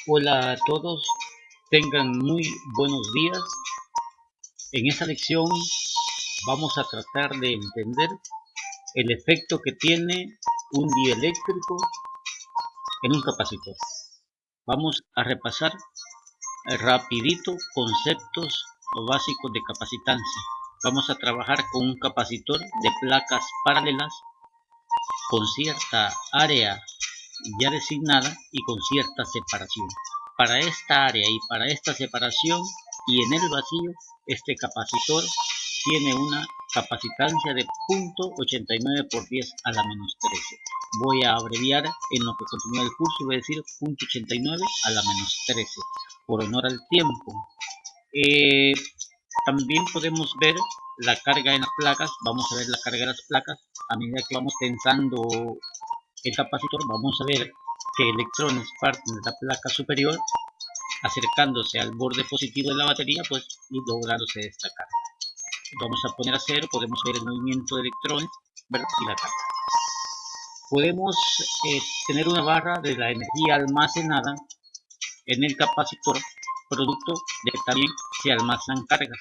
Hola a todos, tengan muy buenos días. En esta lección vamos a tratar de entender el efecto que tiene un dieléctrico en un capacitor. Vamos a repasar rapidito conceptos básicos de capacitancia. Vamos a trabajar con un capacitor de placas paralelas con cierta área ya designada y con cierta separación. Para esta área y para esta separación y en el vacío, este capacitor tiene una capacitancia de 0.89 por 10 a la menos 13. Voy a abreviar en lo que continúa el curso y voy a decir 0.89 a la menos 13 por honor al tiempo. También podemos ver la carga en las placas. Vamos a ver la carga de las placas a medida que vamos tensando el capacitor. Vamos a ver que electrones parten de la placa superior acercándose al borde positivo de la batería, pues, y lográndose esta carga. Vamos a poner a cero, podemos ver el movimiento de electrones, ¿verdad? Y la carga. Podemos tener una barra de la energía almacenada en el capacitor, producto de que también se almacenan cargas,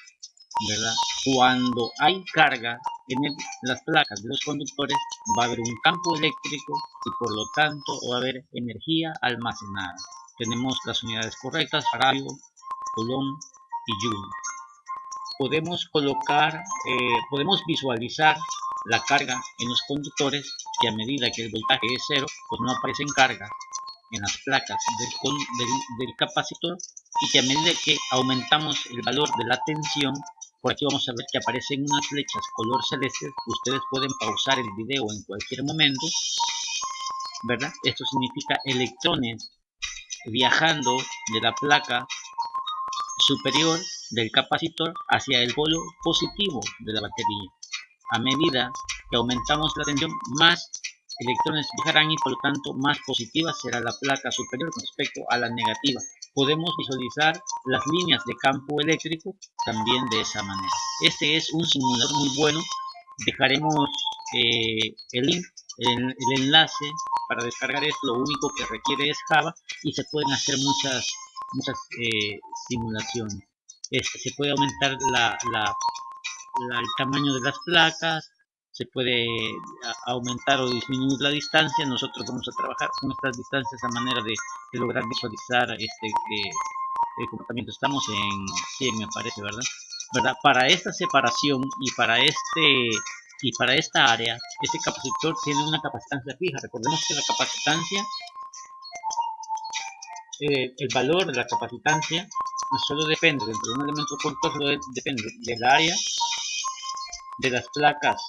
¿verdad? Cuando hay carga en las placas de los conductores, va a haber un campo eléctrico y por lo tanto va a haber energía almacenada. Tenemos las unidades correctas: farad, coulomb y joule. Podemos podemos visualizar la carga en los conductores, que a medida que el voltaje es cero, pues no aparecen cargas en las placas del capacitor, y que a medida que aumentamos el valor de la tensión, por aquí vamos a ver que aparecen unas flechas color celeste. Ustedes pueden pausar el video en cualquier momento, ¿verdad? Esto significa electrones viajando de la placa superior del capacitor hacia el polo positivo de la batería. A medida que aumentamos la tensión, más electrones viajarán y por lo tanto más positiva será la placa superior con respecto a la negativa. Podemos visualizar las líneas de campo eléctrico también de esa manera. Este es un simulador muy bueno. Dejaremos el link, el enlace para descargar esto. Lo único que requiere es Java y se pueden hacer muchas simulaciones. Se puede aumentar el tamaño de las placas, se puede aumentar o disminuir la distancia. Nosotros vamos a trabajar con estas distancias a manera de lograr visualizar el comportamiento. Estamos en 100, me parece, ¿verdad? Para esta separación y para esta área, este capacitor tiene una capacitancia fija. Recordemos que la capacitancia, el valor de la capacitancia solo depende dentro de un elemento conductor, solo depende del área de las placas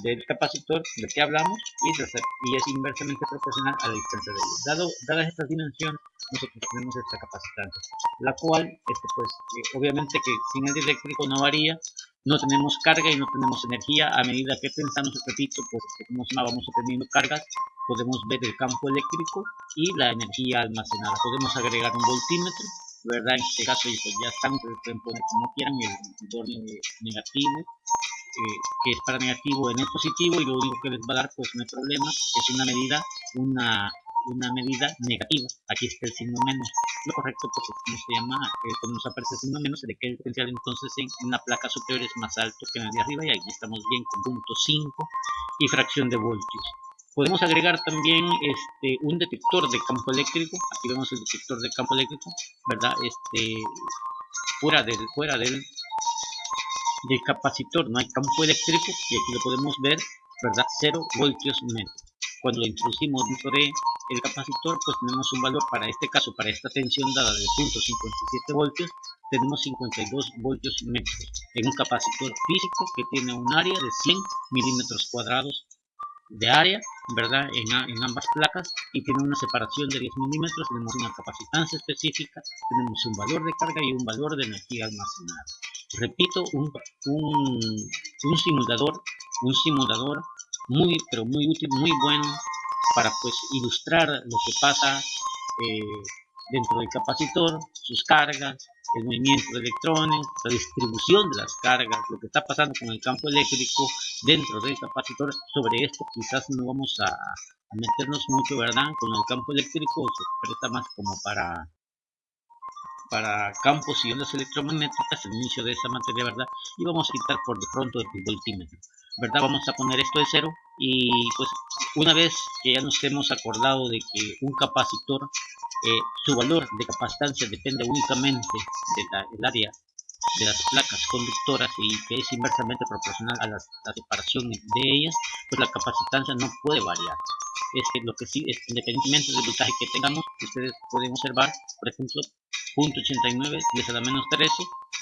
del capacitor del que hablamos y es inversamente proporcional a la distancia de ellos. Dadas estas dimensiones, nosotros tenemos esta capacitancia, la cual pues obviamente que sin el eléctrico no varía, no tenemos carga y no tenemos energía. A medida que pensamos, repito, pues como vamos obteniendo cargas, podemos ver el campo eléctrico y la energía almacenada. Podemos agregar un voltímetro, ¿verdad? En este caso pues ya están, pueden poner como quieran el borde negativo, que es para negativo en el positivo, y lo único que les va a dar, pues no hay problema, es una medida negativa. Aquí está el signo menos. Lo correcto, pues como se llama, cuando nos aparece el signo menos, se le queda el potencial entonces en una placa superior es más alto que en el de arriba, y aquí estamos bien con 0.5 y fracción de voltios. Podemos agregar también un detector de campo eléctrico. Aquí vemos el detector de campo eléctrico, ¿verdad? Fuera del capacitor no hay campo eléctrico, y aquí lo podemos ver, ¿verdad? 0 voltios metro. Cuando lo introducimos dentro del capacitor, pues tenemos un valor, para este caso, para esta tensión dada de 0.57 voltios, tenemos 52 voltios metros en un capacitor físico que tiene un área de 100 milímetros cuadrados de área, ¿verdad? En ambas placas, y tiene una separación de 10 milímetros. Tenemos una capacitancia específica, tenemos un valor de carga y un valor de energía almacenada. Repito, un simulador muy, pero muy útil, muy bueno para pues ilustrar lo que pasa dentro del capacitor, sus cargas, el movimiento de electrones, la distribución de las cargas, lo que está pasando con el campo eléctrico dentro del capacitor. Sobre esto quizás no vamos a meternos mucho, ¿verdad? Con el campo eléctrico se presta más como para para campos y ondas electromagnéticas, el inicio de esa materia, ¿verdad? Y vamos a quitar por de pronto el voltímetro, ¿verdad? Vamos a poner esto de 0 y pues una vez que ya nos hemos acordado de que un capacitor, su valor de capacitancia depende únicamente del área de las placas conductoras y que es inversamente proporcional a la separación de ellas, pues la capacitancia no puede variar. Lo que sí es, independientemente del voltaje que tengamos, ustedes pueden observar, por ejemplo, 0.89, 10 a la menos 13,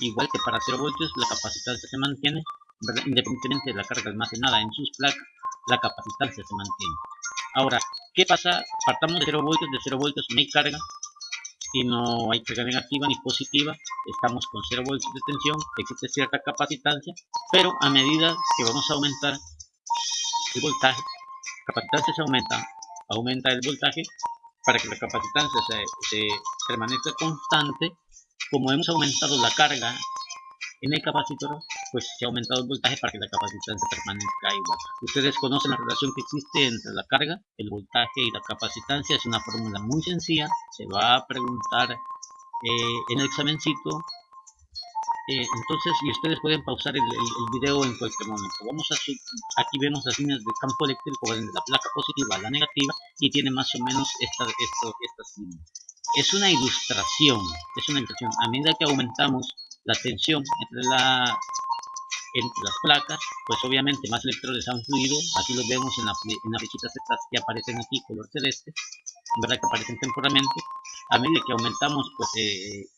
igual que para 0 voltios, la capacitancia se mantiene, ¿verdad? Independientemente de la carga almacenada en sus placas, la capacitancia se mantiene. Ahora, ¿qué pasa? Partamos de 0 voltios no hay carga, y no hay carga negativa ni positiva, estamos con 0 voltios de tensión, existe cierta capacitancia, pero a medida que vamos a aumentar el voltaje, la capacitancia se aumenta el voltaje para que la capacitancia se permanezca constante. Como hemos aumentado la carga en el capacitor, pues se ha aumentado el voltaje para que la capacitancia permanezca igual. Ustedes conocen la relación que existe entre la carga, el voltaje y la capacitancia. Es una fórmula muy sencilla, se va a preguntar en el examencito. Entonces, y ustedes pueden pausar el video en cualquier momento. Aquí vemos las líneas de campo eléctrico de la placa positiva a la negativa y tiene más o menos estas líneas. Es una ilustración, A medida que aumentamos la tensión entre las placas, pues obviamente más electrones han fluido. Aquí los vemos en las flechitas estas que aparecen aquí, color celeste, ¿verdad? Que aparecen temporalmente. A medida que aumentamos pues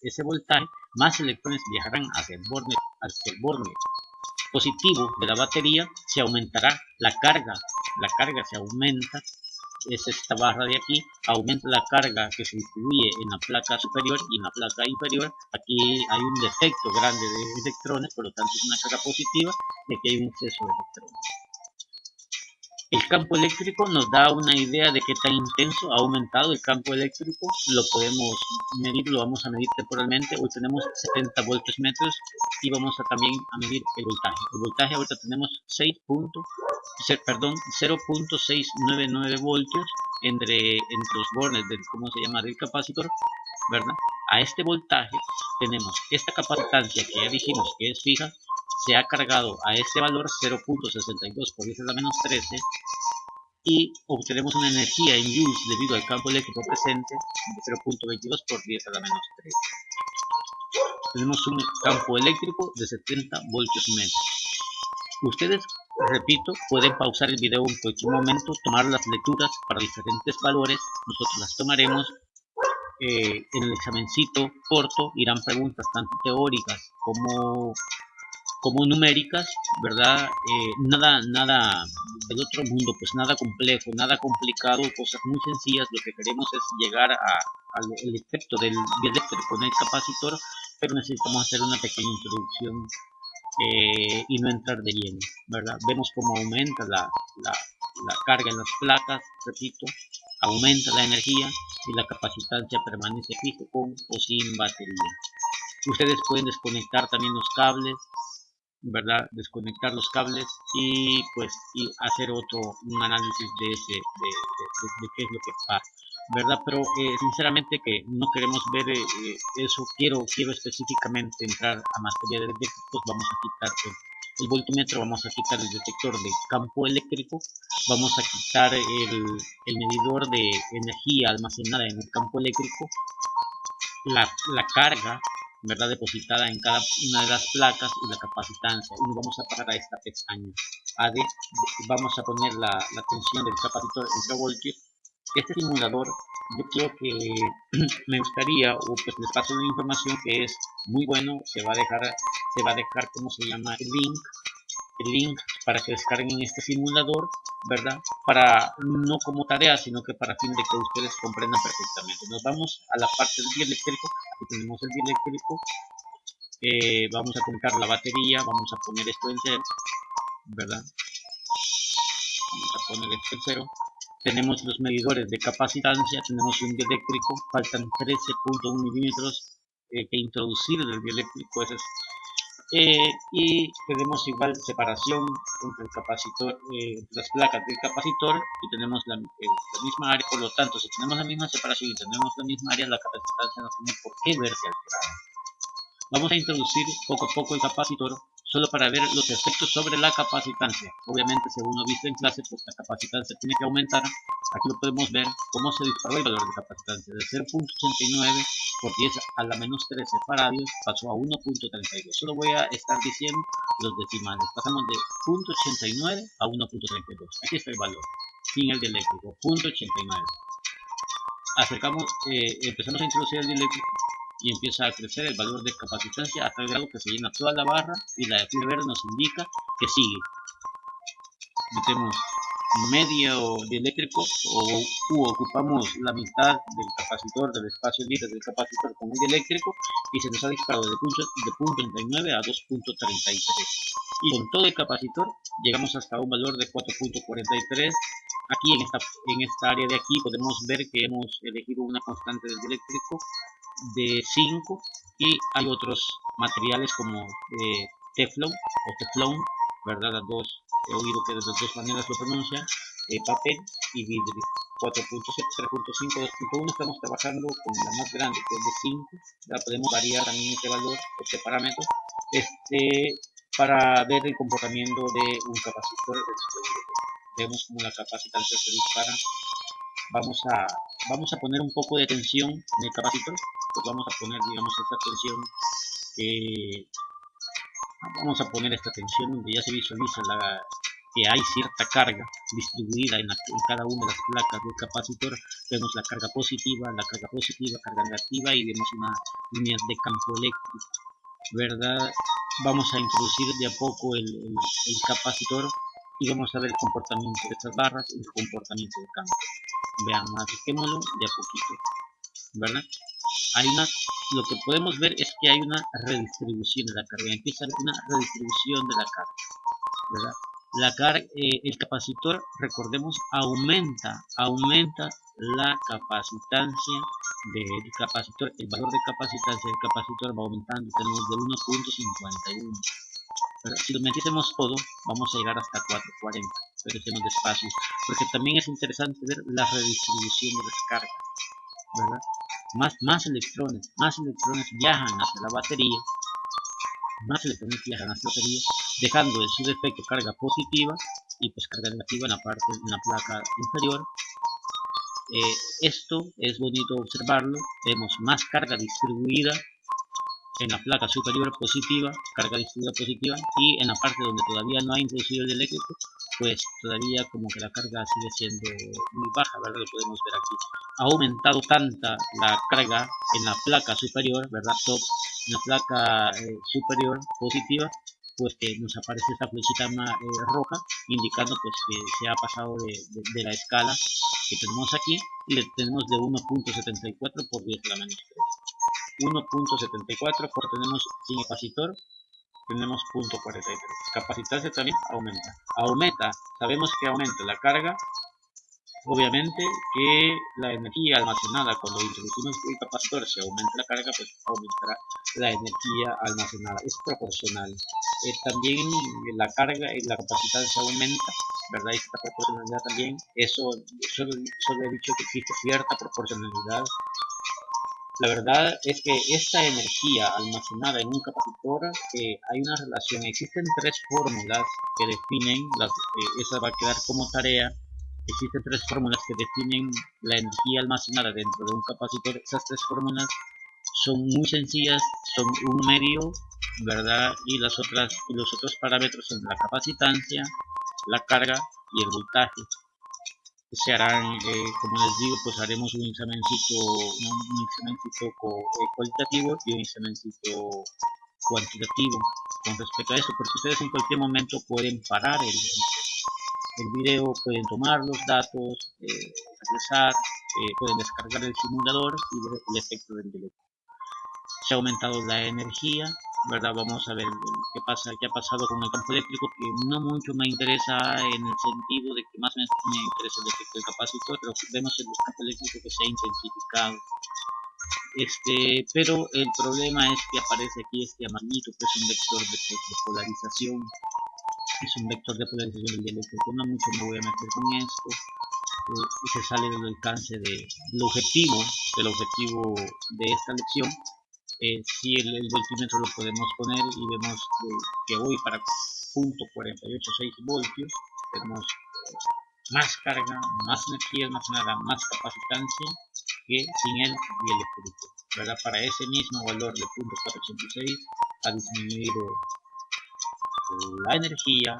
ese voltaje, más electrones viajarán hacia el borde positivo de la batería, se aumentará la carga se aumenta, es esta barra de aquí, aumenta la carga que se distribuye en la placa superior y en la placa inferior. Aquí hay un defecto grande de electrones, por lo tanto es una carga positiva, y aquí hay un exceso de electrones. El campo eléctrico nos da una idea de qué tan intenso ha aumentado el campo eléctrico. Lo podemos medir, lo vamos a medir temporalmente. Hoy tenemos 70 voltios metros y vamos a también a medir el voltaje. El voltaje ahorita tenemos 0.699 voltios entre los bornes del capacitor, ¿verdad? A este voltaje tenemos esta capacitancia que ya dijimos que es fija, se ha cargado a este valor 0.62 por 10 a la menos 13 y obtenemos una energía en joules debido al campo eléctrico presente de 0.22 por 10 a la menos 13. Tenemos un campo eléctrico de 70 voltios metros. Ustedes, repito, pueden pausar el video en cualquier momento, tomar las lecturas para diferentes valores. Nosotros las tomaremos. En el examencito corto irán preguntas tanto teóricas como numéricas, ¿verdad? Nada del otro mundo, pues nada complejo, nada complicado, cosas muy sencillas. Lo que queremos es llegar al efecto del dieléctrico en el capacitor, pero necesitamos hacer una pequeña introducción y no entrar de lleno, ¿verdad? Vemos cómo aumenta la carga en las placas, repito, aumenta la energía y la capacitancia permanece fijo con o sin batería. Ustedes pueden desconectar también los cables, ¿verdad? Desconectar los cables y pues hacer un análisis de qué es lo que pasa, ¿verdad? Pero sinceramente que no queremos ver eso. Quiero específicamente entrar a materia de eléctricos. Vamos a quitar el voltímetro, vamos a quitar el detector de campo eléctrico, vamos a quitar el medidor de energía almacenada en el campo eléctrico, la carga, ¿verdad?, depositada en cada una de las placas y la capacitancia, y nos vamos a pasar a esta pestaña AD. Vamos a poner la tensión del capacitor en 0 voltios. Este simulador, yo creo que me gustaría, o pues les paso una información que es muy bueno. Se va a dejar ¿cómo se llama? El link para que descarguen este simulador, ¿verdad? Para no como tarea, sino que para fin de que ustedes comprendan perfectamente. Nos vamos a la parte del dieléctrico. Aquí tenemos el dieléctrico. Vamos a conectar la batería, vamos a poner esto en 0, ¿verdad? Vamos a poner esto en 0. Tenemos los medidores de capacitancia, tenemos un dieléctrico, faltan 13.1 milímetros que introducir del dieléctrico. Ese es Y tenemos igual separación entre el capacitor, entre las placas del capacitor, y tenemos la misma área. Por lo tanto, si tenemos la misma separación y tenemos la misma área, la capacitancia no tiene por qué verse alterada. Vamos a introducir poco a poco el capacitor solo para ver los efectos sobre la capacitancia. Obviamente, según lo visto en clase, pues la capacitancia tiene que aumentar. Aquí lo podemos ver cómo se disparó el valor de capacitancia de 0.89 por 10 a la menos 13 faradios pasó a 1.32. Solo voy a estar diciendo los decimales. Pasamos de 0.89 a 1.32. Aquí está el valor. Sin el dieléctrico, 0.89. Empezamos a introducir el dieléctrico y empieza a crecer el valor de capacitancia hasta el grado que se llena toda la barra y la de fibra verde nos indica que sigue. Metemos medio dieléctrico o ocupamos la mitad del capacitor, del espacio libre del capacitor con el dieléctrico, y se nos ha disparado de 0.39 a 2.33. Y con todo el capacitor llegamos hasta un valor de 4.43. Aquí en esta área de aquí podemos ver que hemos elegido una constante del dieléctrico de 5, y hay otros materiales como teflón o teflón, ¿verdad? He oído que de las dos maneras lo pronuncian, papel y vidrio. 4.7, 3.5, 2.1, estamos trabajando con la más grande, que es de 5. Ya podemos variar también este valor, este parámetro, para ver el comportamiento de un capacitor. Vemos como la capacitancia se dispara. Vamos a poner un poco de tensión en el capacitor. Pues vamos a poner, digamos, esta tensión, vamos a poner esta tensión donde ya se visualiza que hay cierta carga distribuida en cada una de las placas del capacitor. Vemos la carga positiva, carga negativa, y vemos unas líneas de campo eléctrico, ¿verdad? Vamos a introducir de a poco el capacitor y vamos a ver el comportamiento de estas barras y el comportamiento del campo. Veamos, acerquémoslo de a poquito, ¿verdad? Lo que podemos ver es que hay una redistribución de la carga. Empieza una redistribución de la carga, ¿verdad? El capacitor, recordemos, aumenta la capacitancia del capacitor. El valor de capacitancia del capacitor va aumentando. Tenemos de 1.51. Si lo metiésemos todo, vamos a llegar hasta 4.40. Pero estemos despacio, porque también es interesante ver la redistribución de las cargas, ¿verdad? Más electrones viajan hacia la batería, dejando en su defecto carga positiva y pues carga negativa en la placa inferior. Esto es bonito observarlo. Vemos más carga distribuida en la placa superior positiva, carga distribuida positiva, y en la parte donde todavía no ha introducido el eléctrico, pues todavía como que la carga sigue siendo muy baja, ¿verdad? Lo podemos ver aquí. Ha aumentado tanta la carga en la placa superior, ¿verdad? En la placa superior positiva, pues que nos aparece esta flechita roja, indicando pues que se ha pasado de la escala que tenemos aquí, y le tenemos de 1.74 por 10 a la menos 3. 1.74, por tenemos sin capacitor, tenemos 0.43. Capacitancia también aumenta, sabemos que aumenta la carga. Obviamente que la energía almacenada cuando introducimos el capacitor, si aumenta la carga, pues aumentará la energía almacenada, es proporcional. También la carga y la capacitancia aumenta, ¿verdad? Esta proporcionalidad también, eso solo he dicho que existe cierta proporcionalidad. La verdad es que esta energía almacenada en un capacitor, hay una relación. Existen tres fórmulas que definen, esa va a quedar como tarea. Existen tres fórmulas que definen la energía almacenada dentro de un capacitor. Esas tres fórmulas son muy sencillas, son un medio, ¿verdad? Y los otros parámetros son la capacitancia, la carga y el voltaje. Se harán, como les digo, pues haremos un examencito cualitativo y un examencito cuantitativo con respecto a eso, porque ustedes en cualquier momento pueden parar el video, pueden tomar los datos, regresar, pueden descargar el simulador y ver el efecto del directo. Se ha aumentado la energía, ¿verdad? Vamos a ver qué ha pasado con el campo eléctrico, que no mucho me interesa en el sentido de que más me interesa el efecto del capacitor, pero vemos el campo eléctrico que se ha intensificado. Pero el problema es que aparece aquí este amarillito, que es un vector de polarización. Es un vector de polarización del dieléctrico. No mucho me voy a meter con esto. Se sale del alcance del objetivo de esta lección. Si el voltímetro lo podemos poner y vemos que hoy para .486 voltios tenemos más carga, más energía almacenada, más capacitancia que sin el dieléctrico, ¿verdad? Para ese mismo valor de .486 ha disminuido la energía,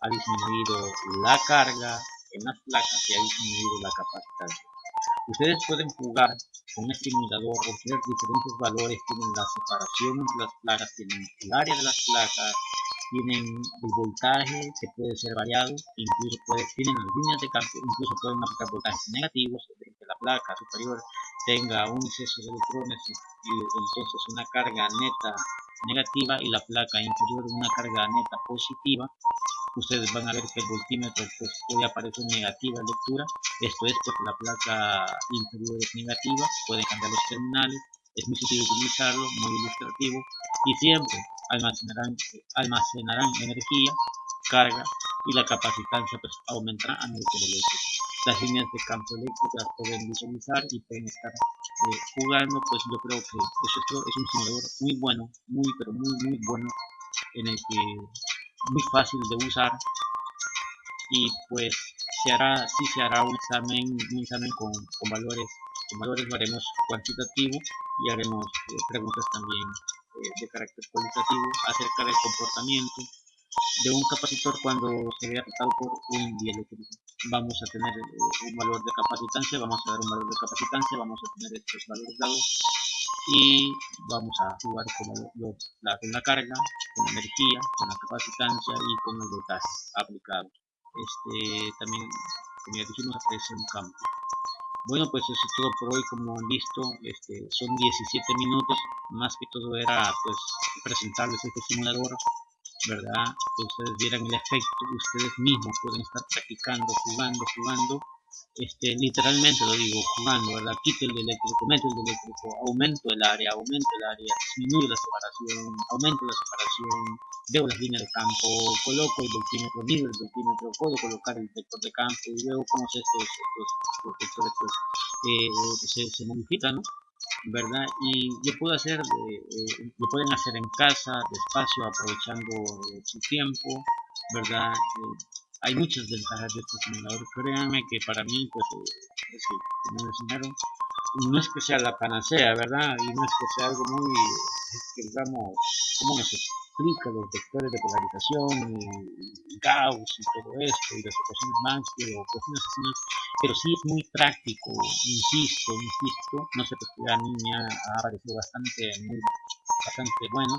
ha disminuido la carga en las placas y ha disminuido la capacitancia. Ustedes pueden jugar con este simulador, obtener diferentes valores, tienen la separación entre las placas, tienen el área de las placas, tienen el voltaje que puede ser variado, incluso tienen las líneas de campo, incluso pueden aplicar voltajes negativos, que la placa superior tenga un exceso de electrones y entonces una carga neta negativa y la placa inferior una carga neta positiva. Ustedes van a ver que el voltímetro pues hoy aparece en negativa lectura. Esto es porque la placa inferior es negativa. Pueden cambiar los terminales, es muy sencillo utilizarlo, muy ilustrativo, y siempre almacenarán energía, carga, y la capacitancia pues aumentará a nivel eléctrico. Las líneas de campo eléctrico las pueden visualizar y pueden estar jugando. Pues yo creo que esto es un simulador muy bueno, pero muy bueno, en el que muy fácil de usar, y pues sí se hará un examen con valores, lo haremos cuantitativo y haremos preguntas también de carácter cualitativo acerca del comportamiento de un capacitor cuando se vea afectado por un dieléctrico. Vamos a tener un valor de capacitancia, vamos a dar un valor de capacitancia, vamos a tener estos valores dados y vamos a jugar con la carga, con la energía, con la capacitancia y con el voltaje aplicado. También, como ya dijimos, aparece un campo. Bueno, pues eso es todo por hoy. Como han visto, son 17 minutos. Más que todo era pues presentarles este simulador, ¿verdad? Que ustedes vieran el efecto. Ustedes mismos pueden estar practicando, jugando. Literalmente lo digo, jugando, ¿verdad? Quito el eléctrico, meto el eléctrico, aumento el área, disminuyo la separación, aumento la separación, veo las líneas de campo, coloco el voltímetro, mido el voltímetro, puedo colocar el vector de campo y veo cómo estos vectores pues, se modifican, ¿no? ¿Verdad? Y lo pueden hacer en casa, despacio, aprovechando su tiempo, ¿verdad? Hay muchas ventajas de este simulador. Créanme que para mí, pues, como me enseñaron, no es que sea la panacea, ¿verdad? Y no es que sea algo muy, digamos, ¿cómo nos explica los vectores de polarización y Gauss y todo esto, y las ecuaciones Maxwell o cuestiones así? Pero sí es muy práctico, insisto, no sé, porque a mí me ha parecido bastante bueno,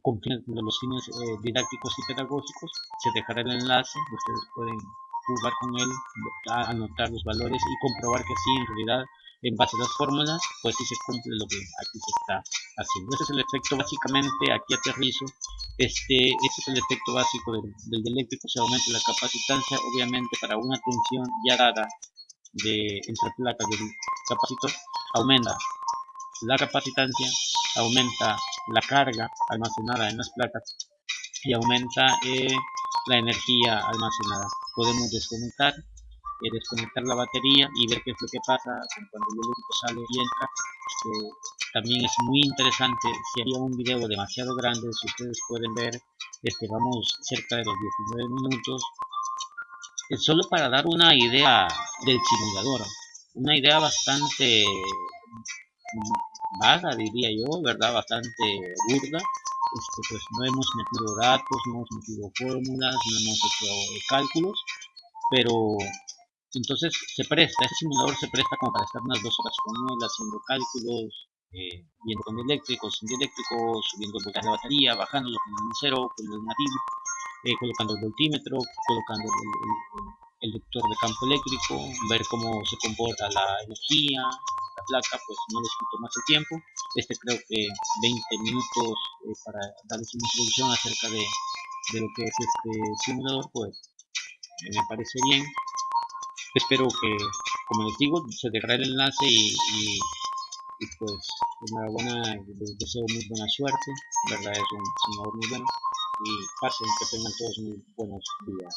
con los fines didácticos y pedagógicos. Se dejará el enlace, ustedes pueden jugar con él, anotar los valores y comprobar que sí, en realidad, en base a las fórmulas, pues sí se cumple lo que aquí se está haciendo. Este es el efecto, básicamente, aquí aterrizo. Este es el efecto básico del dieléctrico. Se aumenta la capacitancia, obviamente, para una tensión ya dada entre placas del capacitor, aumenta la capacitancia, aumenta la carga almacenada en las placas y aumenta la energía almacenada. Podemos desconectar la batería y ver qué es lo que pasa cuando el eléctrico sale y entra. También es muy interesante. Si haría un video demasiado grande, si ustedes pueden ver, vamos cerca de los 19 minutos, solo para dar una idea del simulador, una idea bastante vaga, diría yo, ¿verdad? Bastante burda. Pues no hemos metido datos, no hemos metido fórmulas, no hemos hecho cálculos, pero entonces este simulador se presta como para estar unas 2 horas con él haciendo cálculos, viendo con eléctrico, sin eléctrico, subiendo el voltaje de batería, bajándolo con el cero, con el nativo, colocando el voltímetro, colocando el vector de campo eléctrico, ver cómo se comporta la energía, la placa. Pues no les quito más el tiempo. Creo que 20 minutos para darles una introducción acerca de lo que es este simulador, pues me parece bien. Espero que como les digo, se dejará el enlace y pues enhorabuena, les deseo muy buena suerte, verdad es un senador muy bueno y pasen, que tengan todos muy buenos días.